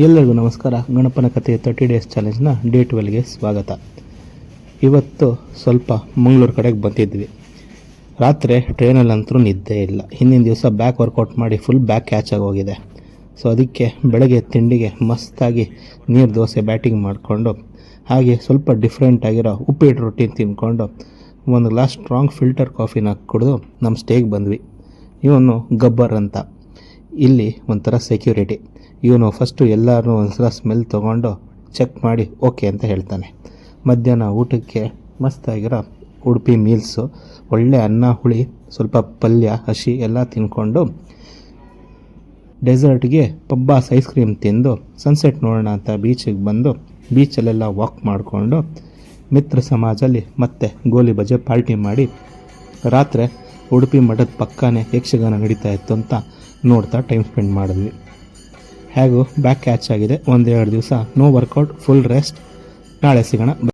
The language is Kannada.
ಎಲ್ಲರಿಗೂ ನಮಸ್ಕಾರ. ಗಣಪನ ಕಥೆ 30 ಡೇಸ್ ಚಾಲೆಂಜ್ನ ಡೇ 12ಗೆ ಸ್ವಾಗತ. ಇವತ್ತು ಸ್ವಲ್ಪ ಮಂಗಳೂರು ಕಡೆಗೆ ಬಂದಿದ್ವಿ. ರಾತ್ರಿ ಟ್ರೈನಲ್ಲಂತೂ ನಿದ್ದೆ ಇಲ್ಲ. ಹಿಂದಿನ ದಿವಸ ಬ್ಯಾಕ್ ವರ್ಕೌಟ್ ಮಾಡಿ ಫುಲ್ ಬ್ಯಾಕ್ ಕ್ಯಾಚ್ ಆಗೋಗಿದೆ. ಸೊ ಅದಕ್ಕೆ ಬೆಳಗ್ಗೆ ತಿಂಡಿಗೆ ಮಸ್ತಾಗಿ ನೀರು ದೋಸೆ ಬ್ಯಾಟಿಂಗ್ ಮಾಡಿಕೊಂಡು, ಹಾಗೆ ಸ್ವಲ್ಪ ಡಿಫ್ರೆಂಟ್ ಆಗಿರೋ ಉಪ್ಪಿಟ್ಟು ರೊಟ್ಟಿ ತಿಂದ್ಕೊಂಡು ಒಂದು ಗ್ಲಾಸ್ ಸ್ಟ್ರಾಂಗ್ ಫಿಲ್ಟರ್ ಕಾಫಿನ ಕುಡಿದು ನಮ್ಮ ಸ್ಟೇಗೆ ಬಂದ್ವಿ. ಇವನು ಗಬ್ಬರ್ ಅಂತ, ಇಲ್ಲಿ ಒಂಥರ ಸೆಕ್ಯೂರಿಟಿ. ಇವನು ಫಸ್ಟು ಎಲ್ಲರೂ ಒಂದ್ಸಲ ಸ್ಮೆಲ್ ತೊಗೊಂಡು ಚೆಕ್ ಮಾಡಿ ಓಕೆ ಅಂತ ಹೇಳ್ತಾನೆ. ಮಧ್ಯಾಹ್ನ ಊಟಕ್ಕೆ ಮಸ್ತಾಗಿರೋ ಉಡುಪಿ ಮೀಲ್ಸು, ಒಳ್ಳೆ ಅನ್ನ ಹುಳಿ, ಸ್ವಲ್ಪ ಪಲ್ಯ ಹಸಿ ಎಲ್ಲ ತಿನ್ಕೊಂಡು ಡೆಸರ್ಟ್ಗೆ ಪಬ್ಬಾಸ್ ಐಸ್ ಕ್ರೀಮ್ ತಿಂದು ಸನ್ಸೆಟ್ ನೋಡೋಣ ಅಂತ ಬೀಚಿಗೆ ಬಂದು ಬೀಚಲ್ಲೆಲ್ಲ ವಾಕ್ ಮಾಡಿಕೊಂಡು ಮಿತ್ರ ಸಮಾಜಲ್ಲಿ ಮತ್ತೆ ಗೋಲಿ ಬಜೆ ಪಾರ್ಟಿ ಮಾಡಿ ರಾತ್ರಿ ಉಡುಪಿ ಮಠದ ಪಕ್ಕನೇ ಯಕ್ಷಗಾನ ನಡೀತಾ ಇತ್ತು ಅಂತ ನೋಡ್ತಾ ಟೈಮ್ ಸ್ಪೆಂಡ್ ಮಾಡಿದ್ವಿ. ಹೇಗೂ ಬ್ಯಾಕ್ ಕ್ಯಾಚ್ ಆಗಿದೆ. 1-2 ದಿವಸ ನೋ ವರ್ಕೌಟ್, ಫುಲ್ ರೆಸ್ಟ್. ನಾಳೆ ಸಿಗೋಣ.